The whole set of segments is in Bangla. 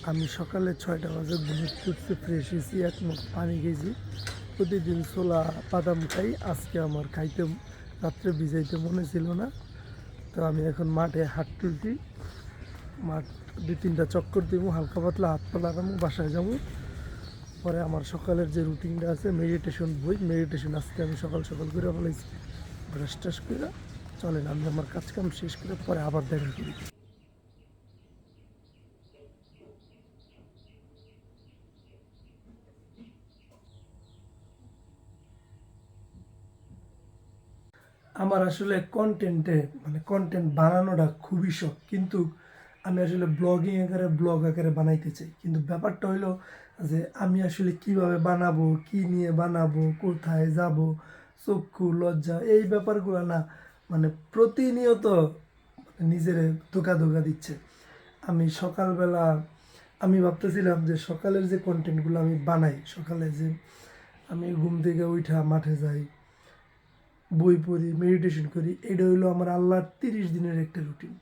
আমি সকালে 6টা বাজে ঘুম থেকে উঠছি, ফ্রেশ হয়েছি, এক মুখ পানি খেয়েছি। প্রতিদিন ছোলা বাদাম খাই, আজকে আমার খাইতে রাত্রে ভিজাইতে মনে ছিল না। তো আমি এখন মাঠে হাঁট তুলছি, মাঠ 2-3টা চক্কর দিব, হালকা পাতলা হাত পা লাগাবো, বাসায় যাবো। পরে আমার সকালের যে রুটিনটা আছে মেডিটেশন আজকে আমি সকাল সকাল করে ফেলাইছি। ব্রাশ টাশ করে চলেন আমি আমার কাজ কাম শেষ করে পরে আবার দেখা করি। আমার আসলে কন্টেন্ট বানানোটা খুবই শখ, কিন্তু আমি আসলে ব্লগ আকারে বানাইতে চাই। কিন্তু ব্যাপারটা হইলো যে আমি আসলে কিভাবে বানাবো, কি নিয়ে বানাবো, কোথায় যাব, চক্ষু লজ্জা এই ব্যাপারগুলো না, প্রতিনিয়ত নিজের ধোকা ধোকা দিচ্ছে। আমি সকালবেলা আমি ভাবতেছিলাম যে সকালের যে কন্টেন্টগুলো আমি বানাই, সকালে যে আমি ঘুম থেকে উঠা মাঠে যাই, বই পড়ি, মেডিটেশন করি, এটা হইলো আমার আল্লাহর 30 দিনের একটা রুটিন।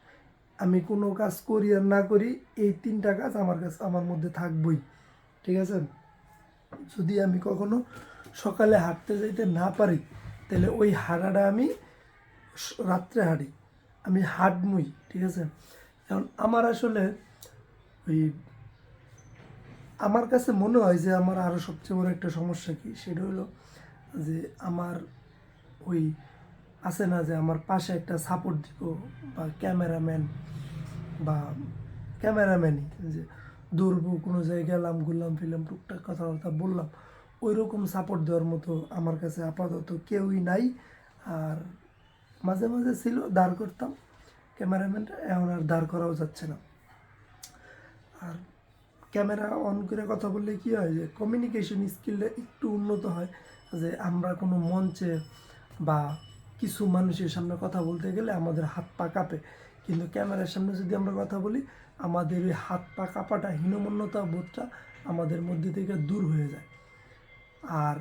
আমি কোনো কাজ করি আর না করি, এই 3টা কাজ আমার মধ্যে থাকবই। ঠিক আছে? যদি আমি কখনো সকালে হাঁটতে যাইতে না পারি, তাহলে ওই হাঁটাটা আমি রাত্রে হাঁটি, আমি হাঁটমই। ঠিক আছে? এখন আমার আসলে ওই আমার কাছে মনে হয় যে আমার আরও সবচেয়ে বড় একটা সমস্যা কি, সেটা হলো যে আমার ওই আছে না যে আমার পাশে একটা সাপোর্ট দিব, বা বা ক্যামেরাম্যানই, যে দৌড়বো, কোনো জায়গায় গেলাম, ঘুরলাম ফিরলাম, টুকটাক কথাবার্তা বললাম, ওই রকম সাপোর্ট দেওয়ার মতো আমার কাছে আপাতত কেউই নাই। আর মাঝে মাঝে ছিল, দাঁড় করতাম ক্যামেরাম্যানটা, এখন আর দাঁড় করাও যাচ্ছে না। আর ক্যামেরা অন করে কথা বললে কী হয়, যে কমিউনিকেশন স্কিলটা একটু উন্নত হয়, যে আমরা কোনো মঞ্চে বা কিছু মানুষের সামনে কথা বলতে গেলে আমাদের হাত পা কাঁপে, কিন্তু ক্যামেরার সামনে যদি আমরা কথা বলি, আমাদের ওই হাত পা কাঁপাটা, হীনমন্যতা বোধটা আমাদের মধ্যে থেকে দূর হয়ে যায়। আর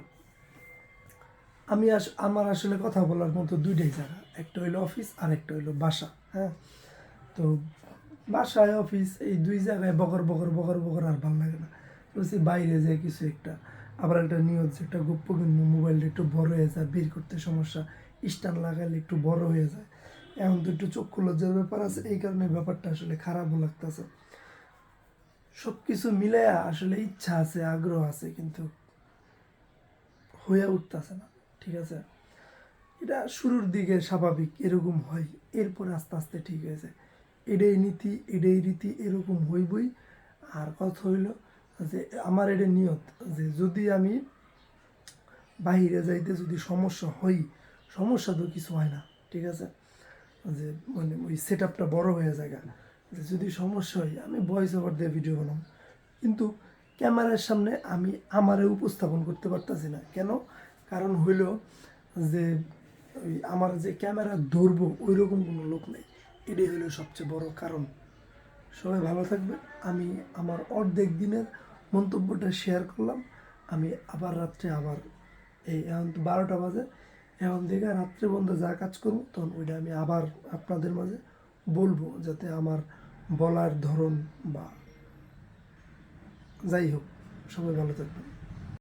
আমার আসলে কথা বলার মতো দুইটাই জায়গা, একটা হইলো অফিস আর একটা হইলো বাসা। হ্যাঁ, তো বাসায় অফিস এই দুই জায়গায় বকর বকর বকর বকর আর ভালো লাগে না। বলছি বাইরে যায় কিছু একটা, আবার একটা নিউজ, একটা গোপ্য কিনবো, মোবাইলটা একটু বড় হয়ে যায়, বের করতে সমস্যা, স্ট্যান্ড লাগাইলে একটু বড় হয়ে যায়। এখন তো একটু চক্ষু লজ্জার ব্যাপার আছে, এই কারণে ব্যাপারটা আসলে খারাপও লাগতেছে। সব কিছু মিলে আসলে ইচ্ছা আছে, আগ্রহ আছে, কিন্তু হয়ে উঠতেছে না। ঠিক আছে? এটা শুরুর দিকে স্বাভাবিক, এরকম হয়, এরপরে আস্তে আস্তে ঠিক হয়েছে। এটাই নীতি, এটাই রীতি, এরকম হইবই। আর কথা হইল যে আমার এটা নিয়ত, যে যদি আমি বাহিরে যাইতে যদি সমস্যা হই, সমস্যা তো কিছু হয় না। ঠিক আছে? যে ওই সেট আপটা বড়ো হয়ে যায়, যে যদি সমস্যা হয় আমি ভয়েস ওভার দিয়ে ভিডিও বানাবো, কিন্তু ক্যামেরার সামনে আমি আমারে উপস্থাপন করতে পারতেছি না। কেন? কারণ হইল যে ওই আমার যে ক্যামেরা ধরবো ওই রকম কোনো লোক নেই। এটাই হলো সবচেয়ে বড় কারণ। সবাই ভালো থাকবে। আমি আমার অর্ধেক দিনের মন্তব্যটা শেয়ার করলাম। আমি আবার রাত্রে এই এখন তো 12টা বাজে, এখন থেকে রাত্রে বন্ধ যা কাজ করবো, তখন ওইটা আমি আবার আপনাদের মাঝে বলবো, যাতে আমার বলার ধরন বা যাই হোক, সবাই ভালো থাকবেন।